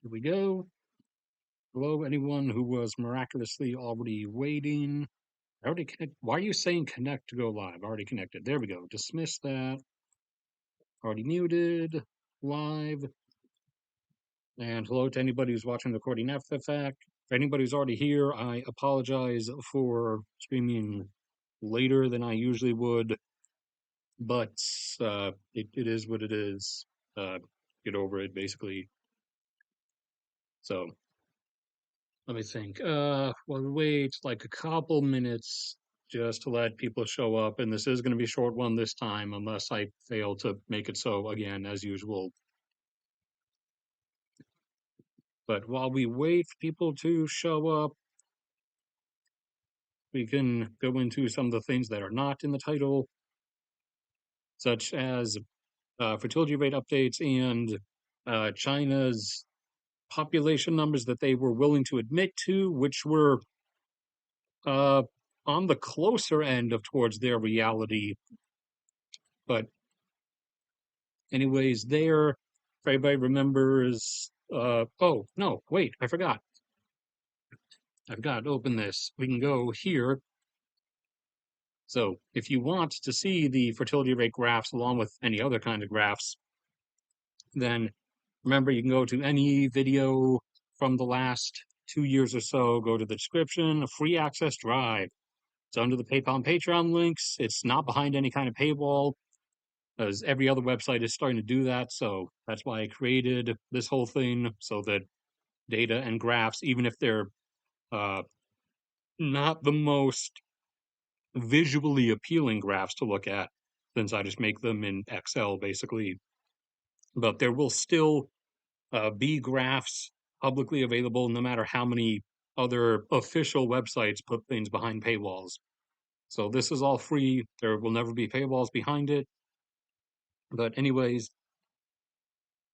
Here we go. Hello, anyone who was miraculously already waiting. I already connect. Why are you saying connect to go live? Already connected. There we go. Dismiss that. Already muted. Live. And hello to anybody who's watching the recording after the fact. For anybody who's already here, I apologize for streaming later than I usually would, but it is what it is. Get over it, basically. So let me think. Well, wait like a couple minutes just to let people show up, and this is going to be a short one this time, unless I fail to make it so again, as usual. But while we wait for people to show up, we can go into some of the things that are not in the title, such as fertility rate updates and China's population numbers that they were willing to admit to, which were uh, on the closer end of towards their reality. But anyways, there, if everybody remembers, oh, no, wait, I forgot. I forgot to open this. We can go here. So if you want to see the fertility rate graphs along with any other kind of graphs, then remember you can go to any video from the last 2 years or so, go to the description, a free access drive. It's under the PayPal and Patreon links. It's not behind any kind of paywall, as every other website is starting to do that. So that's why I created this whole thing, so that data and graphs, even if they're uh, not the most visually appealing graphs to look at, since I just make them in Excel basically, but there will still be graphs publicly available no matter how many other official websites put things behind paywalls. So this is all free. There will never be paywalls behind it. But anyways,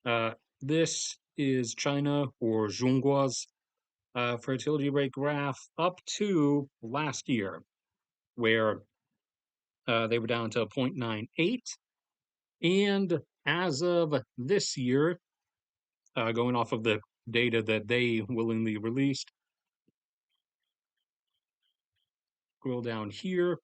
uh, this is China, or Zhonggua's fertility rate graph up to last year, where they were down to 0.98. And as of this year, going off of the data that they willingly released, scroll down here.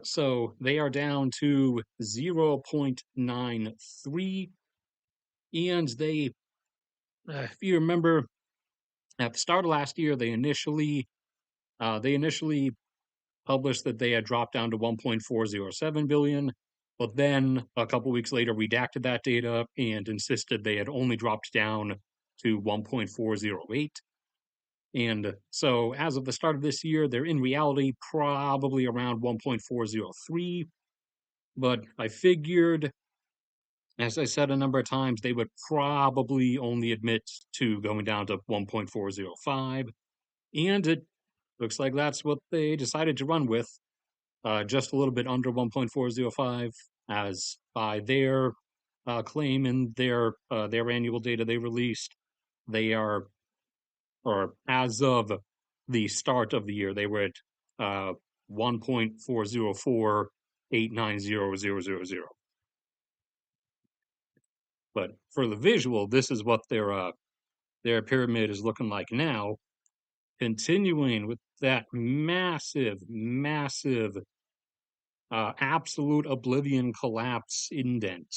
So they are down to 0.93. And they, if you remember, at the start of last year, they initially published that they had dropped down to 1.407 billion, but then a couple weeks later redacted that data and insisted they had only dropped down to 1.408. And so as of the start of this year, they're in reality probably around 1.403. But I figured, as I said a number of times, they would probably only admit to going down to 1.405. And it looks like that's what they decided to run with. Just a little bit under 1.405, as by their claim in their annual data they released, they are, or as of the start of the year, they were at 1.404890000. But for the visual, this is what their pyramid is looking like now, continuing with that massive, massive absolute oblivion collapse indent.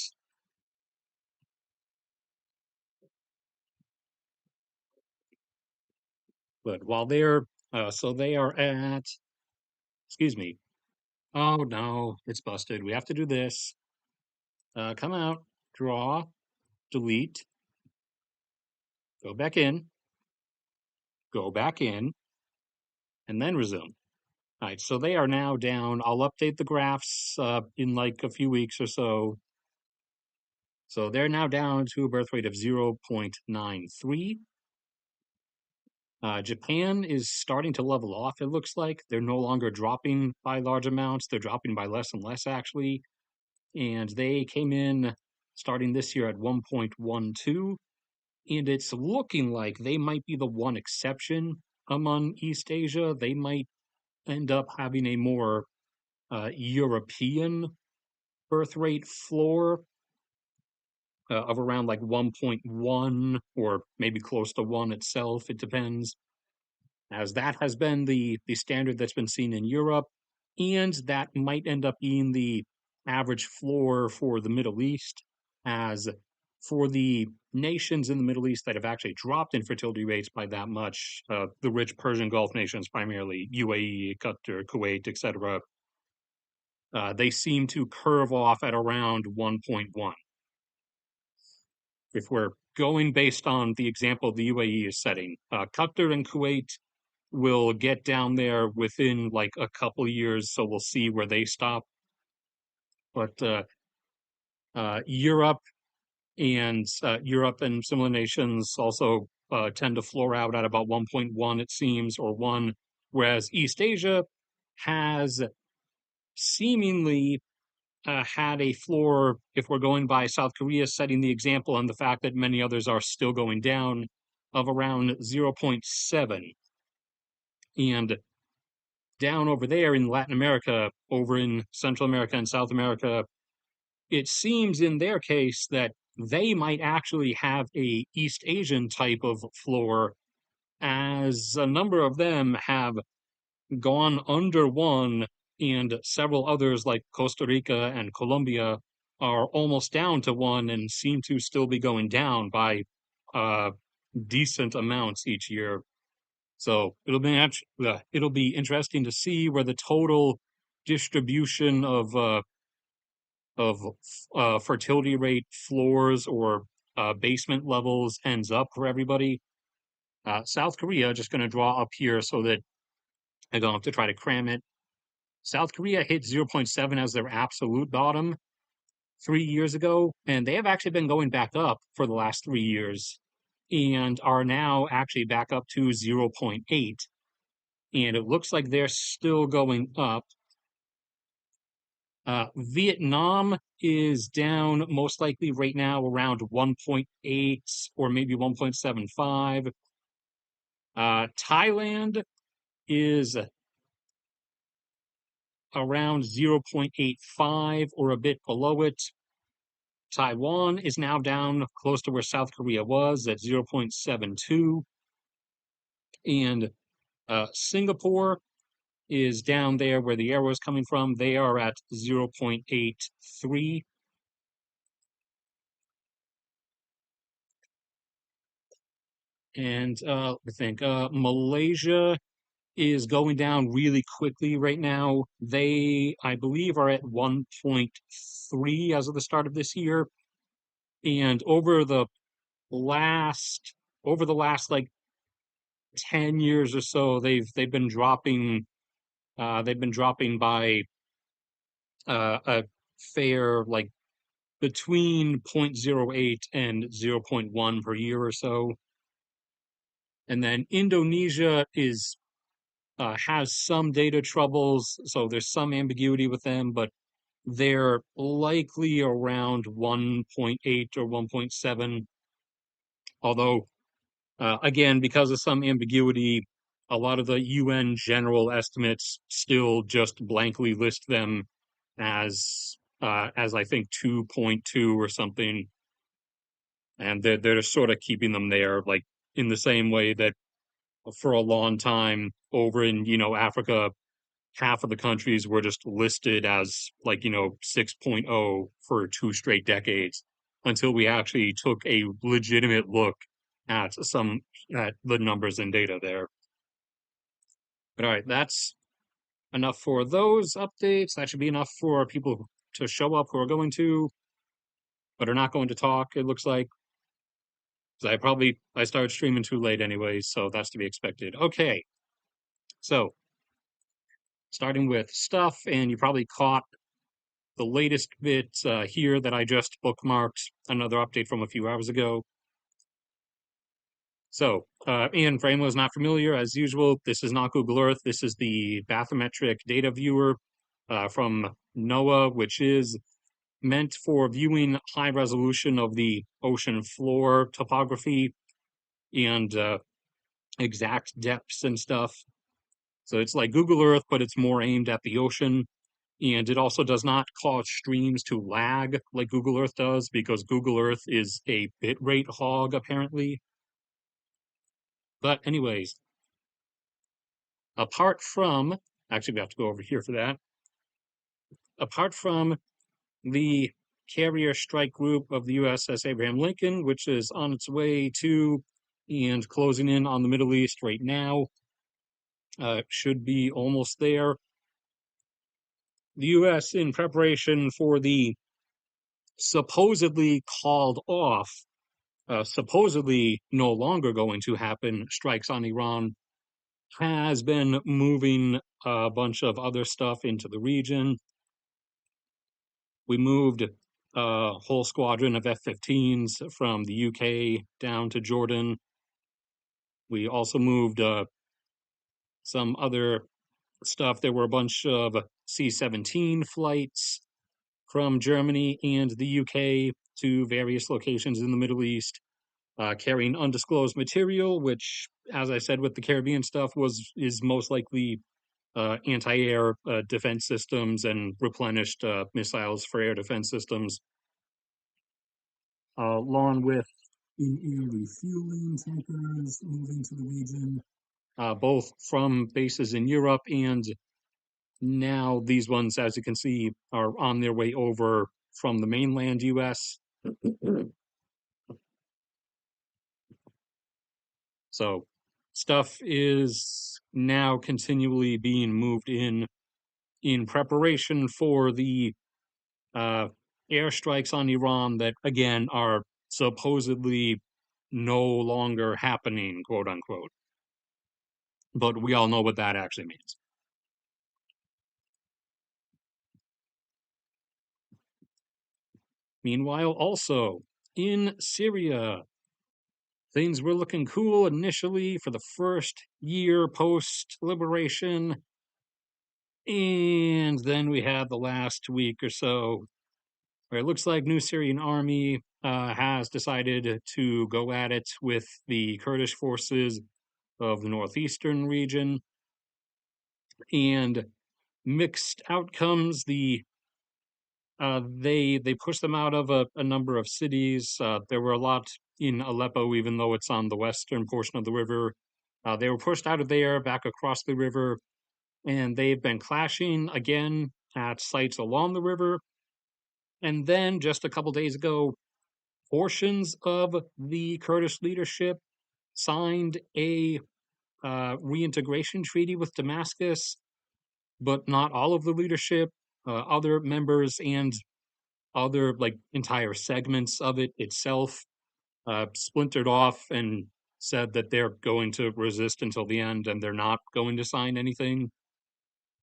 But while they're, so they are at, excuse me. Oh no, it's busted. We have to do this. Come out, draw, delete, go back in, and then resume. All right, so they are now down. I'll update the graphs in like a few weeks or so. So they're now down to a birth rate of 0.93. Japan is starting to level off, it looks like. They're no longer dropping by large amounts. They're dropping by less and less, actually. And they came in starting this year at 1.12. And it's looking like they might be the one exception among East Asia. They might end up having a more European birth rate floor. of around like 1.1 or maybe close to 1 itself. It depends, as that has been the standard that's been seen in Europe, and that might end up being the average floor for the Middle East, as for the nations in the Middle East that have actually dropped infertility rates by that much, the rich Persian Gulf nations, primarily UAE, Qatar, Kuwait, etc., they seem to curve off at around 1.1. If we're going based on the example the UAE is setting, Qatar and Kuwait will get down there within like a couple years, so we'll see where they stop. But Europe and similar nations also tend to floor out at about 1.1, it seems, or 1, whereas East Asia has seemingly had a floor, if we're going by South Korea setting the example and the fact that many others are still going down, of around 0.7. And down over there in Latin America, over in Central America and South America, it seems in their case that they might actually have a East Asian type of floor, as a number of them have gone under 1, and several others like Costa Rica and Colombia are almost down to 1 and seem to still be going down by uh, decent amounts each year. So it'll be interesting to see where the total distribution of fertility rate floors or basement levels ends up for everybody. South Korea, just going to draw up here so that I don't have to try to cram it. South Korea hit 0.7 as their absolute bottom 3 years ago, and they have actually been going back up for the last 3 years and are now actually back up to 0.8. And it looks like they're still going up. Vietnam is down most likely right now around 1.8 or maybe 1.75. Thailand is around 0.85 or a bit below it. Taiwan is now down close to where South Korea was at 0.72. And Singapore is down there where the arrow is coming from. They are at 0.83. And I think Malaysia is going down really quickly right now. They, I believe, are at 1.3 as of the start of this year. And over the last like 10 years or so, they've been dropping by a fair like between 0.08 and 0.1 per year or so. And then Indonesia has some data troubles, so there's some ambiguity with them, but they're likely around 1.8 or 1.7. Although, again, because of some ambiguity, a lot of the UN general estimates still just blankly list them as I think 2.2 or something, and they're just sort of keeping them there, like in the same way that for a long time over in Africa, half of the countries were just listed as like 6.0 for 2 straight decades until we actually took a legitimate look at the numbers and data there. But all right, that's enough for those updates. That should be enough for people to show up who are going to, but are not going to talk, it looks like. I started streaming too late anyways, so that's to be expected. Okay, so starting with stuff, and you probably caught the latest bit here that I just bookmarked, another update from a few hours ago. So, and for anyone who's not familiar, as usual, this is not Google Earth. This is the bathymetric data viewer from NOAA, which is meant for viewing high resolution of the ocean floor topography and exact depths and stuff. So it's like Google Earth, but it's more aimed at the ocean. And it also does not cause streams to lag like Google Earth does, because Google Earth is a bitrate hog, apparently. But anyways, apart from, actually we have to go over here for that. Apart from the carrier strike group of the USS Abraham Lincoln, which is on its way to and closing in on the Middle East right now, should be almost there. The U.S., in preparation for the supposedly called off, supposedly no longer going to happen strikes on Iran, has been moving a bunch of other stuff into the region. We moved a whole squadron of F-15s from the UK down to Jordan. We also moved some other stuff. There were a bunch of C-17 flights from Germany and the UK to various locations in the Middle East, carrying undisclosed material, which, as I said, with the Caribbean stuff, is most likely anti-air defense systems and replenished missiles for air defense systems, along with in-air refueling tankers moving to the region, both from bases in Europe, and now these ones, as you can see, are on their way over from the mainland U.S. So stuff is now continually being moved in preparation for the uh, airstrikes on Iran that, again, are supposedly no longer happening, quote unquote. But we all know what that actually means. Meanwhile, also in Syria, things were looking cool initially for the first year post liberation. And then we had the last week or so where it looks like new Syrian army has decided to go at it with the Kurdish forces of the northeastern region, and mixed outcomes. They pushed them out of a number of cities. There were a lot in Aleppo, even though it's on the western portion of the river. They were pushed out of there back across the river, and they've been clashing again at sites along the river. And then just a couple days ago, portions of the Kurdish leadership signed a reintegration treaty with Damascus, but not all of the leadership. Other members and other like entire segments of it itself splintered off and said that they're going to resist until the end and they're not going to sign anything.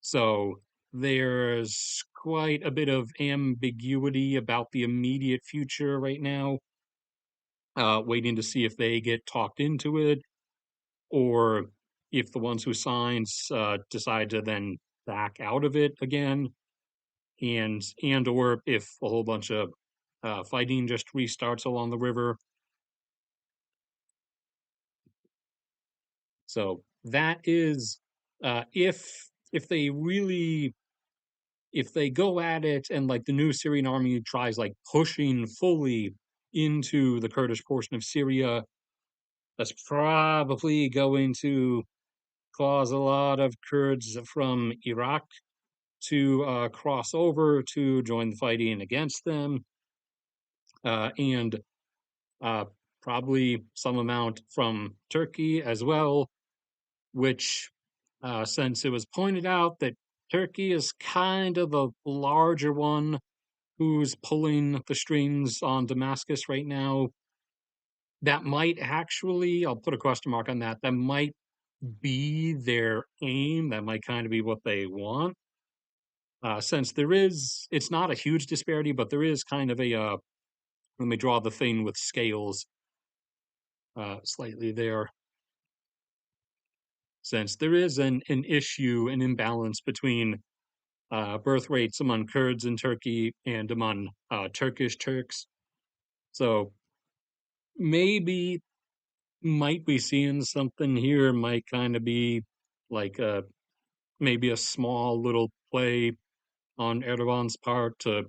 So there's quite a bit of ambiguity about the immediate future right now, waiting to see if they get talked into it, or if the ones who signed decide to then back out of it again, and or if a whole bunch of fighting just restarts along the river. So that is, if they really, if they go at it and like the new Syrian army tries like pushing fully into the Kurdish portion of Syria, that's probably going to cause a lot of Kurds from Iraq to cross over to join the fighting against them, and uh, probably some amount from Turkey as well, which, since it was pointed out that Turkey is kind of the larger one who's pulling the strings on Damascus right now, that might actually, I'll put a question mark on that, that might be their aim. That might kind of be what they want. Since there is, it's not a huge disparity, but there is kind of a, let me draw the thing with scales slightly there. Since there is an issue, an imbalance between birth rates among Kurds in Turkey and among Turkish Turks. So maybe might be seeing something here, might kind of be like maybe a small little play on Erdogan's part to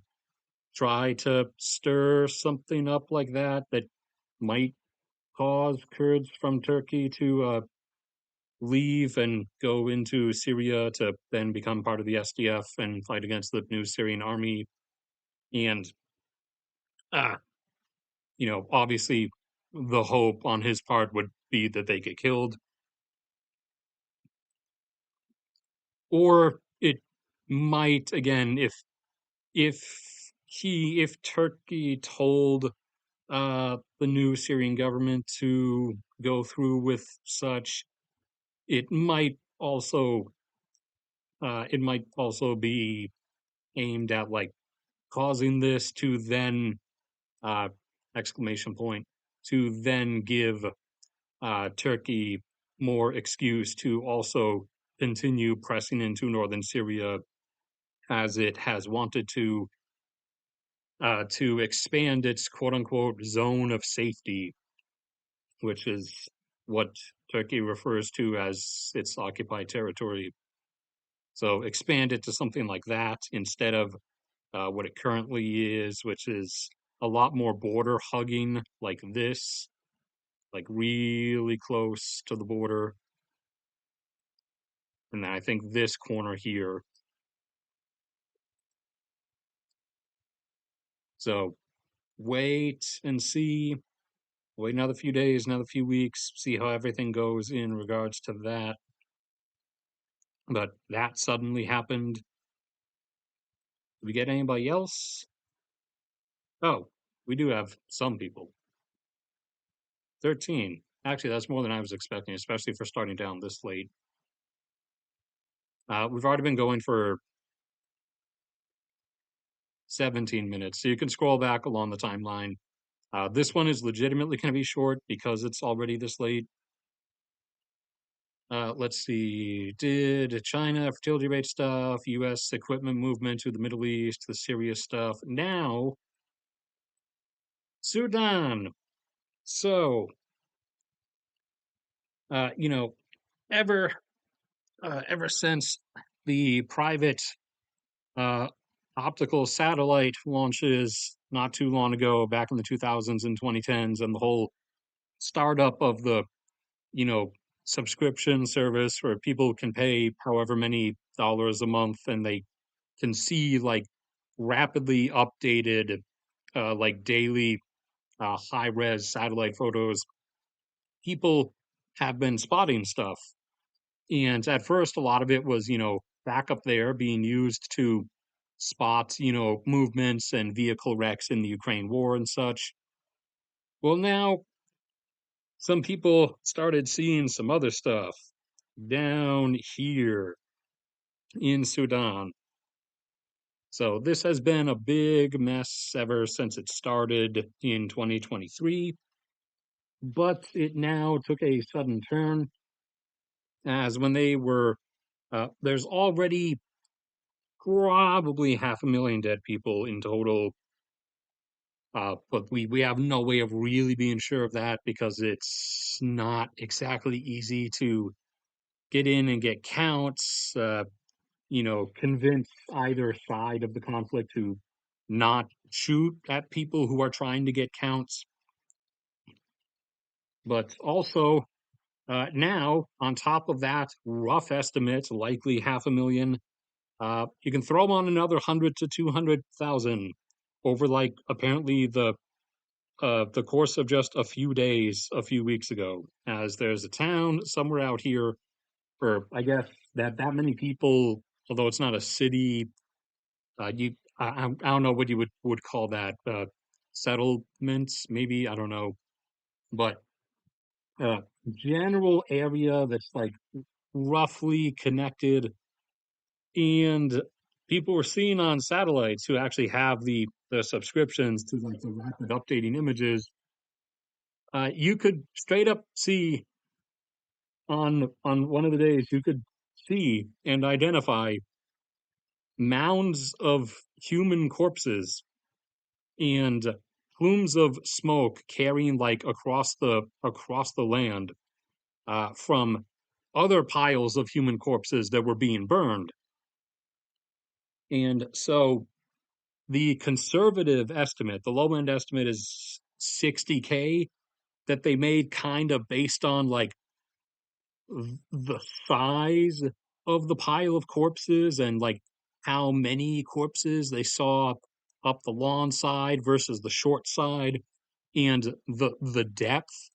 try to stir something up like that might cause Kurds from Turkey to leave and go into Syria to then become part of the SDF and fight against the new Syrian army. And, uh, obviously the hope on his part would be that they get killed. Or it might, again, if if Turkey told the new Syrian government to go through with such, it might also be aimed at like causing this to then uh, exclamation point to then give Turkey more excuse to also continue pressing into northern Syria as it has wanted to expand its quote unquote zone of safety, which is what Turkey refers to as its occupied territory. So expand it to something like that instead of what it currently is, which is a lot more border hugging like this, like really close to the border. And then I think this corner here. So wait and see. Wait another few days, another few weeks, see how everything goes in regards to that. But that suddenly happened. Did we get anybody else? Oh, we do have some people. 13. Actually, that's more than I was expecting, especially for starting down this late. We've already been going for 17 minutes, so you can scroll back along the timeline. This one is legitimately going to be short because it's already this late. Let's see. Did China fertility rate stuff, U.S. equipment movement to the Middle East, the Syria stuff. Now, Sudan. So, uh, you know, ever ever since the private uh, optical satellite launches not too long ago, back in the 2000s and 2010s, and the whole startup of the you know subscription service where people can pay however many dollars a month and they can see like rapidly updated like daily high res satellite photos. People have been spotting stuff, and at first a lot of it was back up there being used to spot movements and vehicle wrecks in the Ukraine war and such. Well, now some people started seeing some other stuff down here in Sudan. So this has been a big mess ever since it started in 2023, but it now took a sudden turn as when they were there's already probably 500,000 dead people in total, but we have no way of really being sure of that because it's not exactly easy to get in and get counts. Convince either side of the conflict to not shoot at people who are trying to get counts. But also, now, on top of that, rough estimates, likely 500,000, you can throw on another 100 to 200,000 over, like, apparently the course of just a few days, a few weeks ago, as there's a town somewhere out here, or I guess that many people, although it's not a city. You, I don't know what you would call that. Settlements, maybe, I don't know, but uh, general area that's like roughly connected, and people were seeing on satellites who actually have the subscriptions to like the rapid updating images. You could straight up see on one of the days you could see and identify mounds of human corpses and plumes of smoke carrying like across the land from other piles of human corpses that were being burned. And so the conservative estimate, the low end estimate is 60K that they made kind of based on like the size of the pile of corpses and like how many corpses they saw up the long side versus the short side and the depth,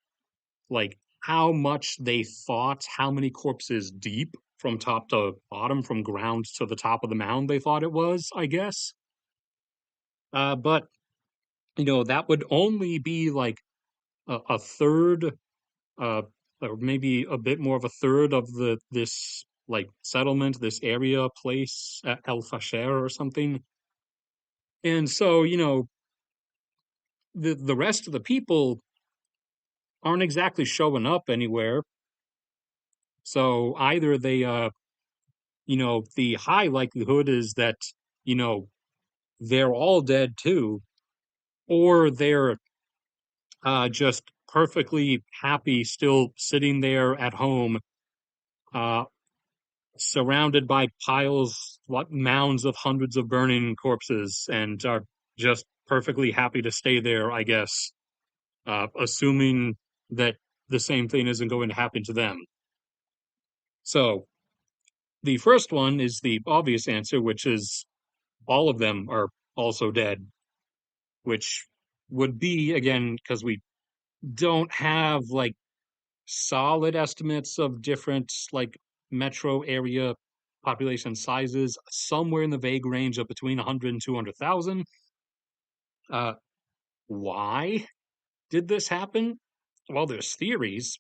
like how much they thought, how many corpses deep from top to bottom, from ground to the top of the mound they thought it was, I guess. But that would only be like a third, uh, or maybe a bit more of a third of this like settlement, this area, place, El Fasher or something. And so, the rest of the people aren't exactly showing up anywhere. So either the high likelihood is that, you know, they're all dead too, or they're just perfectly happy still sitting there at home, uh, surrounded by piles, what mounds of hundreds of burning corpses, and are just perfectly happy to stay there, I guess, assuming that the same thing isn't going to happen to them. So the first one is the obvious answer, which is all of them are also dead, which would be, again, because we don't have like solid estimates of different like metro area population sizes, somewhere in the vague range of between 100 and 200,000. Uh, why did this happen? Well, there's theories.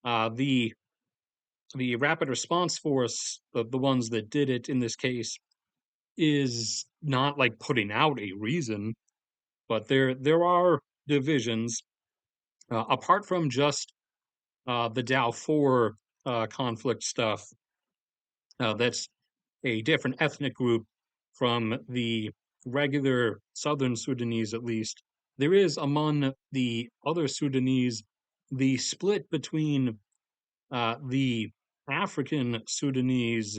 The rapid response force, the ones that did it in this case, is not like putting out a reason, but there are divisions apart from just the Darfur conflict stuff. That's a different ethnic group from the regular southern Sudanese, at least. There is among the other Sudanese the split between the African Sudanese,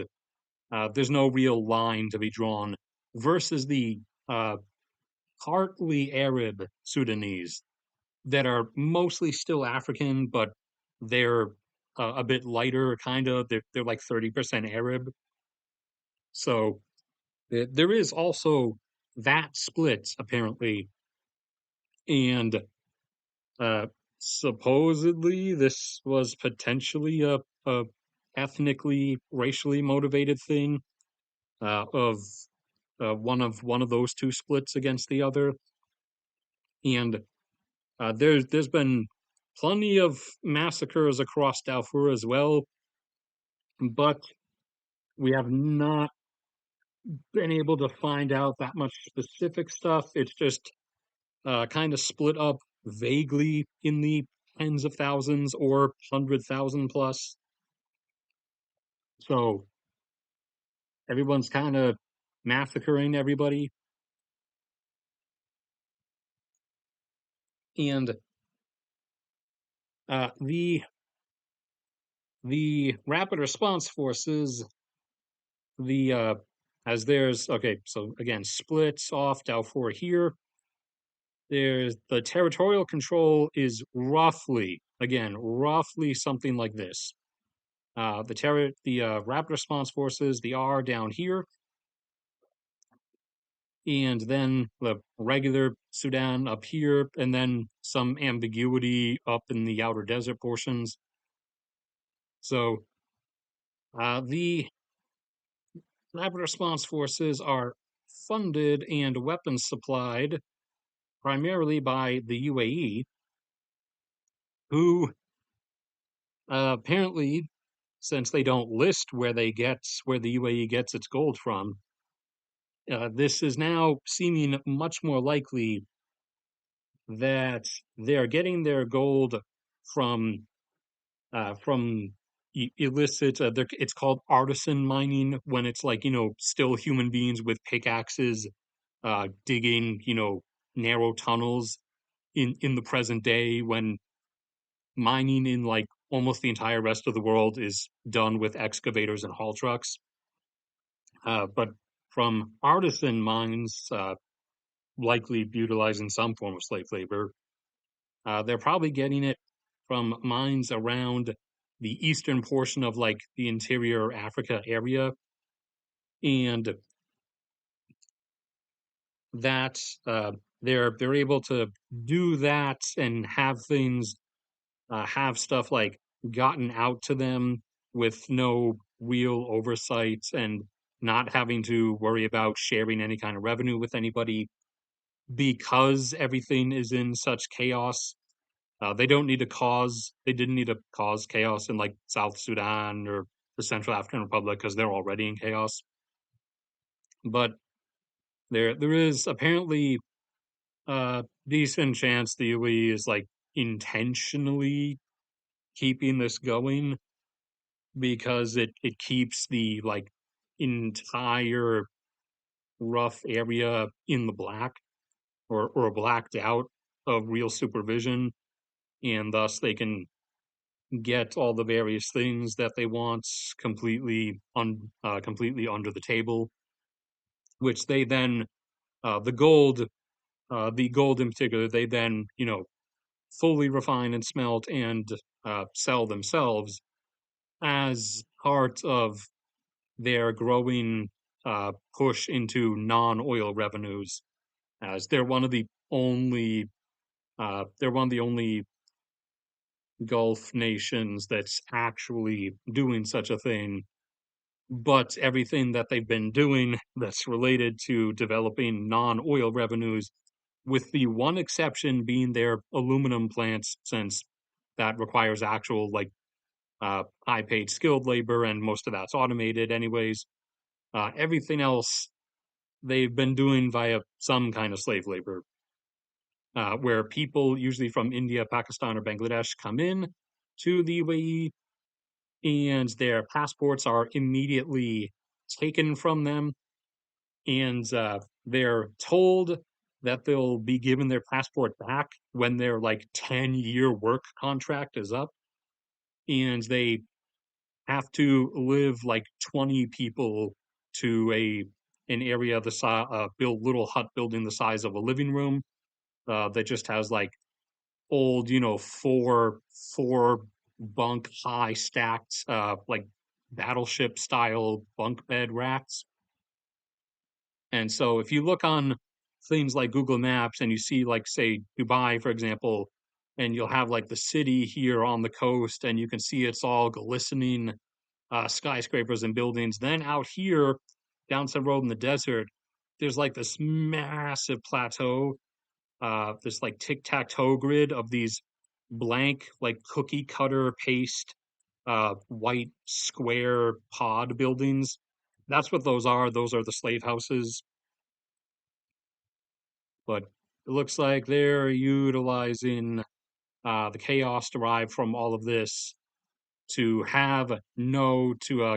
there's no real line to be drawn, versus the uh, partly Arab Sudanese that are mostly still African, but they're a bit lighter, kind of. They're like 30% Arab. So there is also that split, apparently. And uh, supposedly this was potentially a ethnically, racially motivated thing of one of those two splits against the other. And there's been plenty of massacres across Darfur as well, but we have not been able to find out that much specific stuff. It's just kind of split up vaguely in the tens of thousands or 100,000 plus. So everyone's kind of massacring everybody. And the rapid response forces, the as there's okay, so again, splits off Darfur here. There's the territorial control is roughly something like this. The rapid response forces, the R down here, and then the regular Sudan up here, and then some ambiguity up in the outer desert portions. So the rapid response forces are funded and weapons supplied primarily by the UAE, who apparently, since they don't list where the UAE gets its gold from, this is now seeming much more likely that they're getting their gold from from illicit. It's called artisan mining when it's like still human beings with pickaxes digging narrow tunnels in the present day when mining in like almost the entire rest of the world is done with excavators and haul trucks. But from artisan mines, likely utilizing some form of slave labor. They're probably getting it from mines around the eastern portion of like the interior Africa area, and that they're able to do that and have things have stuff like gotten out to them with no real oversight and not having to worry about sharing any kind of revenue with anybody because everything is in such chaos. They didn't need to cause chaos in like South Sudan or the Central African Republic because they're already in chaos. But there is apparently a decent chance the UAE is like intentionally keeping this going because it keeps the like entire rough area in the black or blacked out of real supervision, and thus they can get all the various things that they want completely under the table, which they then the gold in particular they then fully refine and smelt and sell themselves as part of their growing push into non-oil revenues, as they're one of the only Gulf nations that's actually doing such a thing. But everything that they've been doing that's related to developing non-oil revenues, with the one exception being their aluminum plants, since that requires actual like high-paid skilled labor, and most of that's automated anyways. Everything else they've been doing via some kind of slave labor, where people usually from India, Pakistan, or Bangladesh come in to the UAE and their passports are immediately taken from them, and they're told that they'll be given their passport back when their like 10-year work contract is up, and they have to live like 20 people to a an area the size build little hut building the size of a living room that just has like old four bunk high stacked like battleship style bunk bed racks. And so if you look on things like Google Maps and you see like say Dubai for example, and you'll have like the city here on the coast and you can see it's all glistening skyscrapers and buildings. Then out here, down some road in the desert, there's like this massive plateau, this like tic-tac-toe grid of these blank, like cookie cutter paste, white square pod buildings. That's what those are. Those are the slave houses. But it looks like they're utilizing the chaos derived from all of this to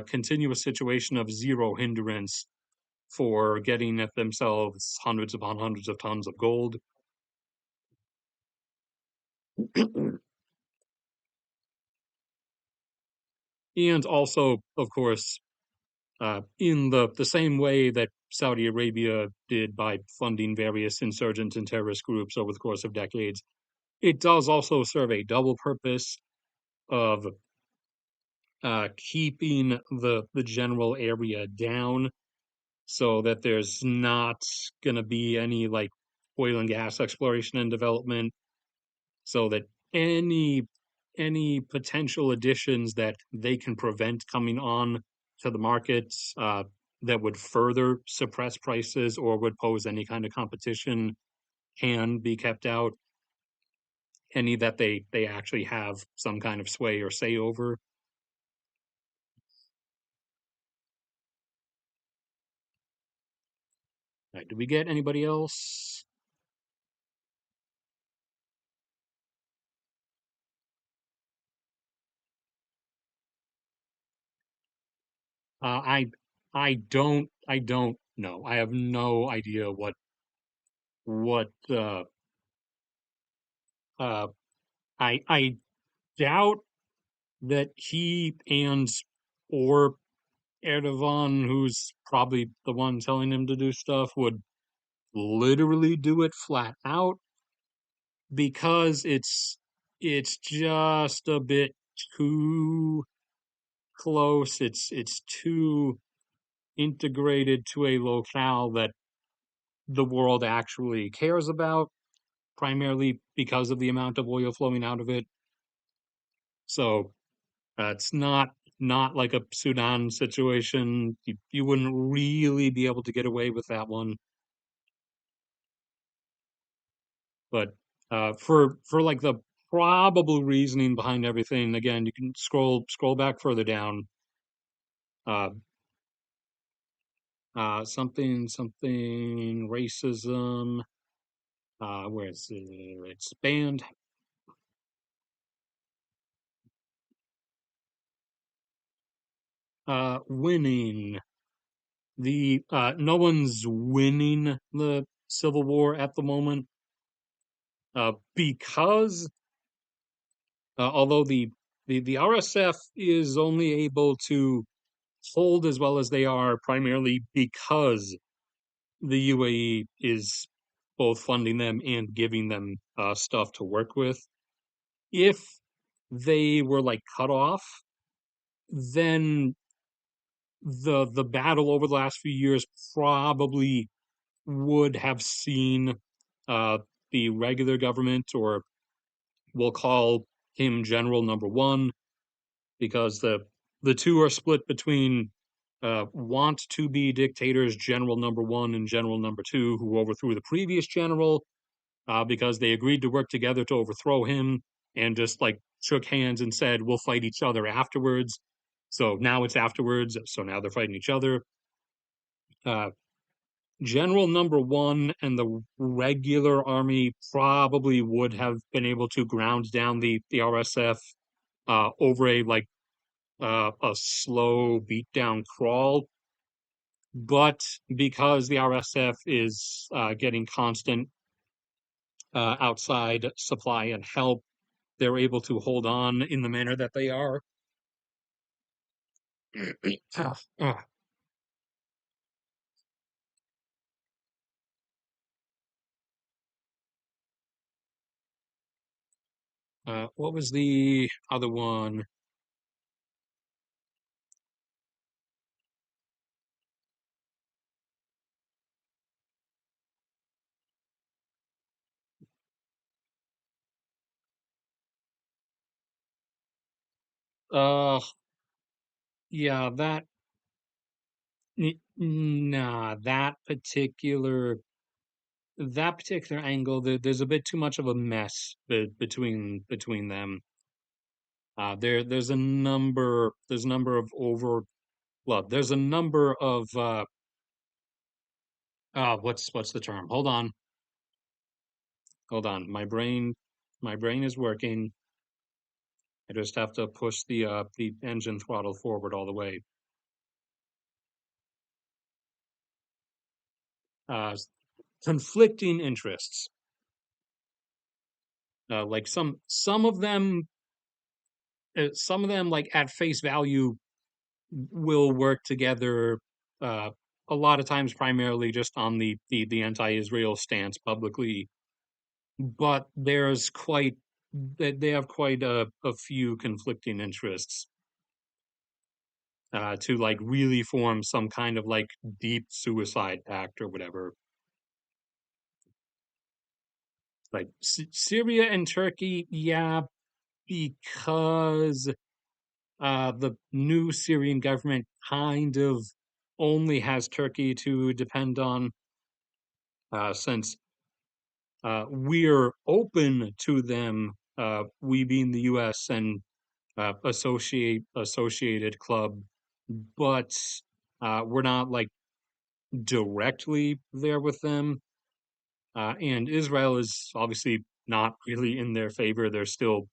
continue a situation of zero hindrance for getting at themselves hundreds upon hundreds of tons of gold. And also, of course, in the same way that Saudi Arabia did by funding various insurgent and terrorist groups over the course of decades, it does also serve a double purpose of keeping the general area down so that there's not going to be any like oil and gas exploration and development, so that any any potential additions that they can prevent coming on to the markets that would further suppress prices or would pose any kind of competition can be kept out. Any that they actually have some kind of sway or say over. Right, do we get anybody else? Uh, I I don't know. I have no idea what uh I doubt that he and or Erdogan, who's probably the one telling him to do stuff, would literally do it flat out because it's just a bit too close. It's too integrated to a locale that the world actually cares about, primarily because of the amount of oil flowing out of it. So it's not like a Sudan situation. You wouldn't really be able to get away with that one. But for like the probable reasoning behind everything, again, you can scroll back further down. Uh, something racism. Where it's banned. Winning the no one's winning the civil war at the moment because although the RSF is only able to hold as well as they are primarily because the UAE is both funding them and giving them stuff to work with. If they were like cut off, then the battle over the last few years probably would have seen uh, the regular government, or we'll call him General Number One, because the two are split between want to be dictators, General Number One and General Number Two, who overthrew the previous general because they agreed to work together to overthrow him and just like shook hands and said, we'll fight each other afterwards. So now it's afterwards. So now they're fighting each other. Uh, General Number One and the regular army probably would have been able to ground down the RSF over a like a slow beatdown crawl. But because the RSF is getting constant outside supply and help, they're able to hold on in the manner that they are. What was the other one? Uh, yeah, nah, that particular angle, there's a bit too much of a mess between them. There's a number of over well, there's a number of what's the term? Hold on. My brain is working. I just have to push the engine throttle forward all the way. Uh, Conflicting interests. Like some of them like at face value will work together. Uh, a lot of times, primarily just on the anti-Israel stance publicly, but they have quite a few conflicting interests to like really form some kind of like deep suicide pact or whatever. Like Syria and Turkey, yeah, because the new Syrian government kind of only has Turkey to depend on, since we're open to them, we being the U.S. and associated club, but we're not like directly there with them. And Israel is obviously not really in their favor. They're still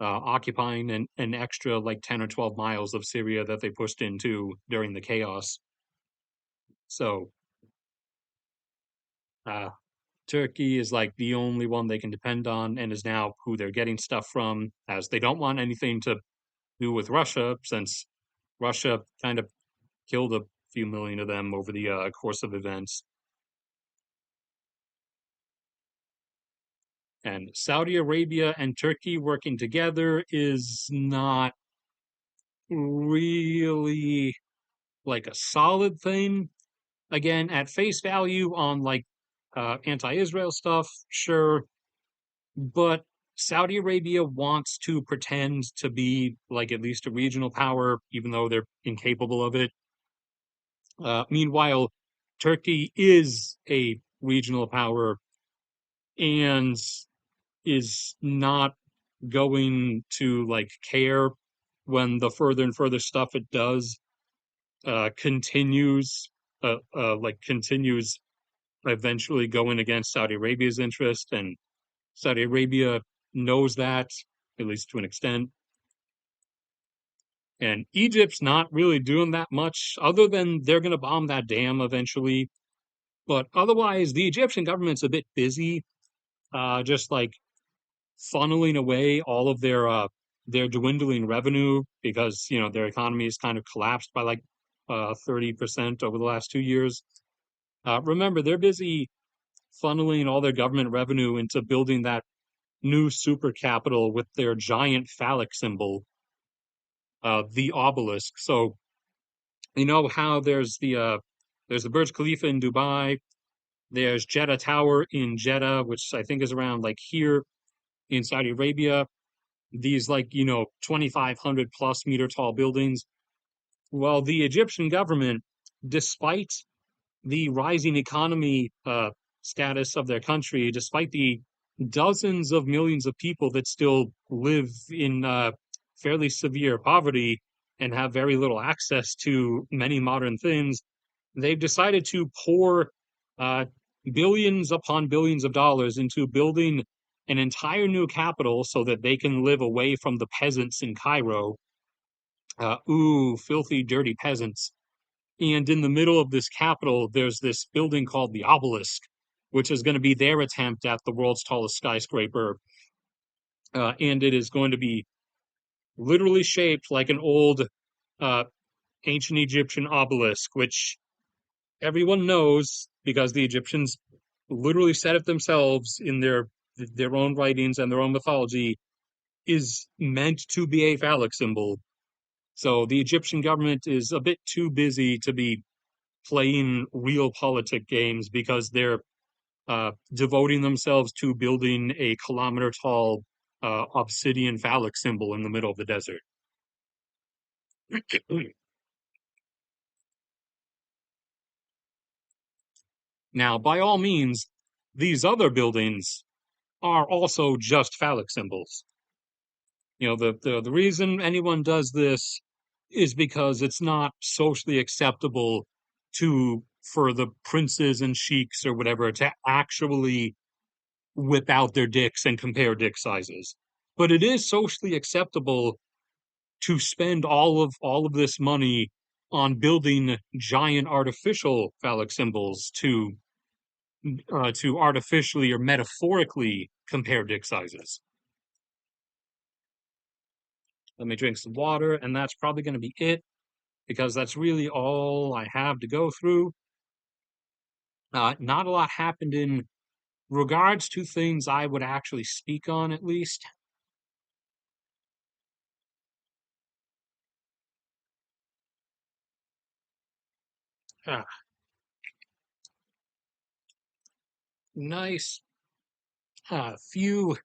occupying an extra like 10 or 12 miles of Syria that they pushed into during the chaos. So uh, Turkey is like the only one they can depend on and is now who they're getting stuff from, as they don't want anything to do with Russia, since Russia kind of killed a few million of them over the course of events. And Saudi Arabia and Turkey working together is not really like a solid thing. Again, at face value on like anti-Israel stuff, sure, but Saudi Arabia wants to pretend to be like at least a regional power, even though they're incapable of it. Meanwhile, Turkey is a regional power and is not going to like care when the further and further stuff it does continues continues eventually going against Saudi Arabia's interest, and Saudi Arabia knows that, at least to an extent. And Egypt's not really doing that much, other than they're going to bomb that dam eventually. But otherwise, the Egyptian government's a bit busy, just like funneling away all of their dwindling revenue because their economy has kind of collapsed by like 30% over the last 2 years. Remember, they're busy funneling all their government revenue into building that new super capital with their giant phallic symbol, the obelisk. So you know how there's the Burj Khalifa in Dubai, there's Jeddah Tower in Jeddah, which I think is around like here in Saudi Arabia. These like 2,500 plus meter tall buildings. Well, the Egyptian government, despite the rising economy status of their country, despite the dozens of millions of people that still live in fairly severe poverty and have very little access to many modern things, they've decided to pour uh, billions upon billions of dollars into building an entire new capital so that they can live away from the peasants in Cairo. Ooh, filthy, dirty peasants. And in the middle of this capital, there's this building called the obelisk, which is going to be their attempt at the world's tallest skyscraper. And it is going to be literally shaped like an old uh, ancient Egyptian obelisk, which everyone knows because the Egyptians literally said it themselves in their own writings and their own mythology, is meant to be a phallic symbol. So the Egyptian government is a bit too busy to be playing real politic games because they're devoting themselves to building a kilometer tall obsidian phallic symbol in the middle of the desert. Now, by all means, these other buildings are also just phallic symbols. The reason anyone does this is because it's not socially acceptable for the princes and sheiks or whatever to actually whip out their dicks and compare dick sizes. But it is socially acceptable to spend all of this money on building giant artificial phallic symbols to artificially or metaphorically compare dick sizes. Let me drink some water, and that's probably going to be it because that's really all I have to go through. Not a lot happened in regards to things I would actually speak on, at least. Ah, nice. Few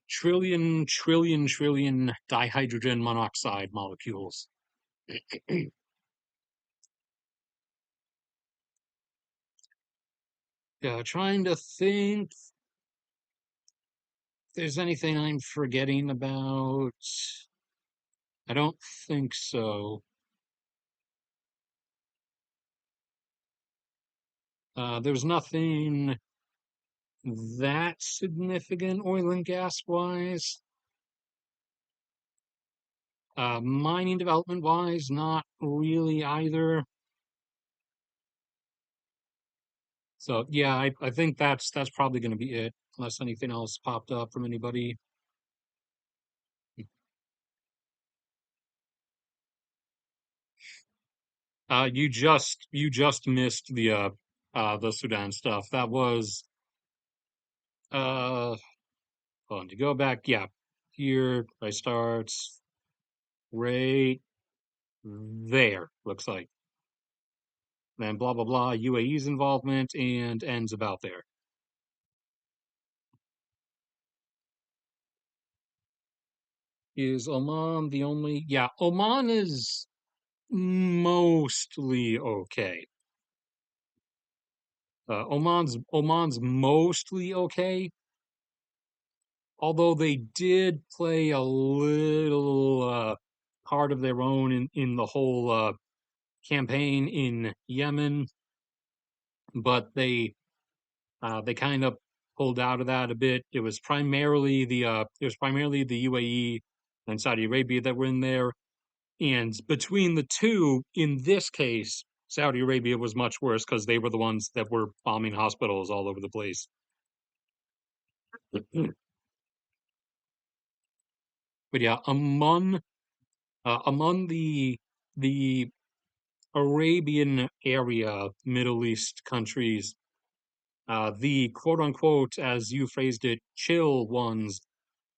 trillion dihydrogen monoxide molecules. Trying to think if there's anything I'm forgetting about. I don't think so. There's nothing that significant oil and gas wise. Mining development wise, not really either. So yeah, I think that's probably going to be it, unless anything else popped up from anybody. You just missed the Sudan stuff. That was uh hold on, to go back, yeah. Here I start right there, looks like. Then blah blah blah, UAE's involvement, and ends about there. Is Oman the only? Yeah, Oman is mostly okay. Oman's mostly okay, although they did play a little part of their own in the whole campaign in Yemen, but they kind of pulled out of that a bit. It was primarily the UAE and Saudi Arabia that were in there. And between the two, in this case, Saudi Arabia was much worse because they were the ones that were bombing hospitals all over the place. But yeah, among the Arabian area, Middle East countries, the quote unquote, as you phrased it, chill ones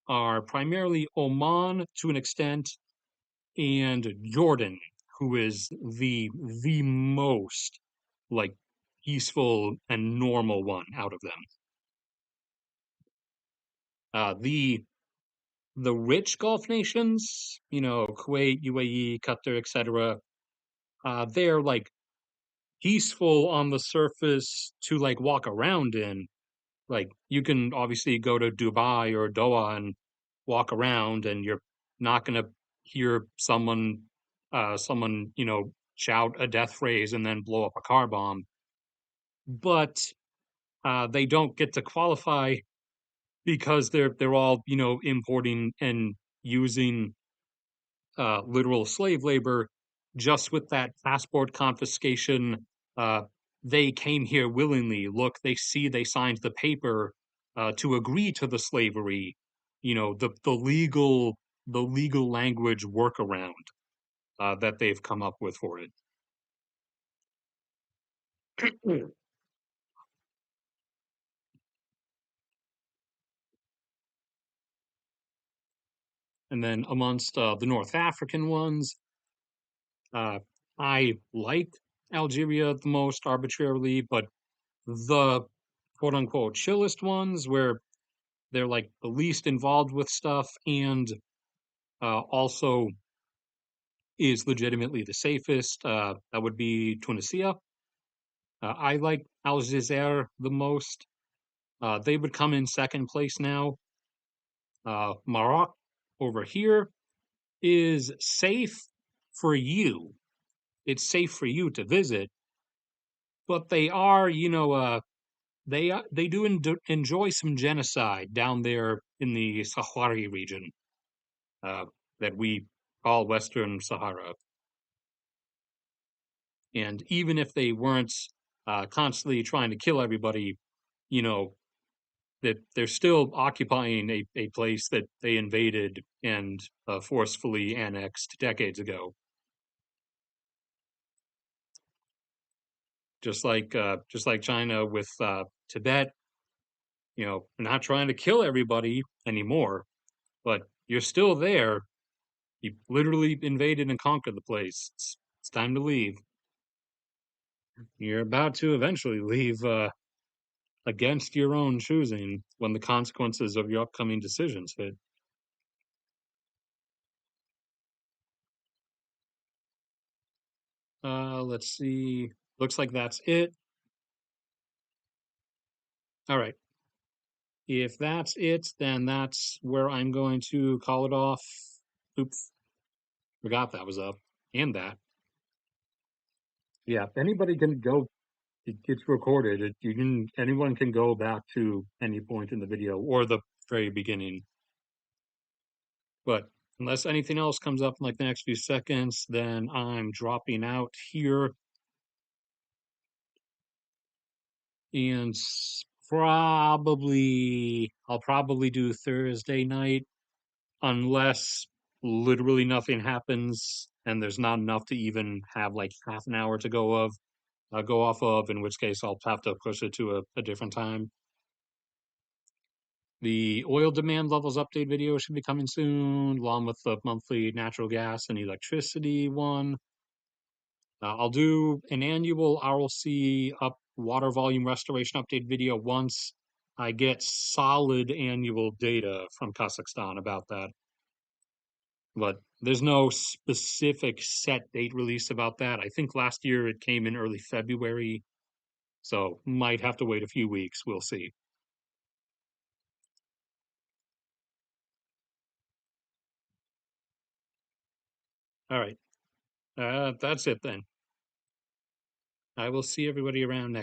are primarily Oman to an extent and Jordan, who is the most like peaceful and normal one out of them. The rich Gulf nations, Kuwait, UAE, Qatar, etc. They're like peaceful on the surface to like walk around in. Like you can obviously go to Dubai or Doha and walk around, and you're not gonna hear someone shout a death phrase and then blow up a car bomb. But they don't get to qualify because they're all importing and using literal slave labor. Just with that passport confiscation, uh, they came here willingly. Look, they signed the paper to agree to the slavery. The legal language workaround that they've come up with for it. And then amongst the North African ones, uh, I like Algeria the most arbitrarily, but the quote unquote chillest ones where they're like the least involved with stuff and also is legitimately the safest. That would be Tunisia. I like Algezer the most. They would come in second place now. Maroc over here is safe for you. It's safe for you to visit, but they are, they do enjoy some genocide down there in the Sahrawi region uh, that we call Western Sahara. And even if they weren't constantly trying to kill everybody, you know, that they're still occupying a place that they invaded and forcefully annexed decades ago. Just like China with Tibet, they're not trying to kill everybody anymore, but you're still there. You literally invaded and conquered the place. It's time to leave. You're about to eventually leave against your own choosing when the consequences of your upcoming decisions hit. Let's see. Looks like that's it. All right. If that's it, then that's where I'm going to call it off. Oops, forgot that was up. And that. Yeah, anybody can go. It gets recorded. Anyone can go back to any point in the video or the very beginning. But unless anything else comes up in like the next few seconds, then I'm dropping out here and I'll probably do Thursday night unless literally nothing happens and there's not enough to even have like half an hour to go off of, in which case I'll have to push it to a different time. The oil demand levels update video should be coming soon, along with the monthly natural gas and electricity one. I'll do an annual RLC up water volume restoration update video once I get solid annual data from Kazakhstan about that. But there's no specific set date release about that. I think last year it came in early February, so might have to wait a few weeks. We'll see. All right. That's it then. I will see everybody around next.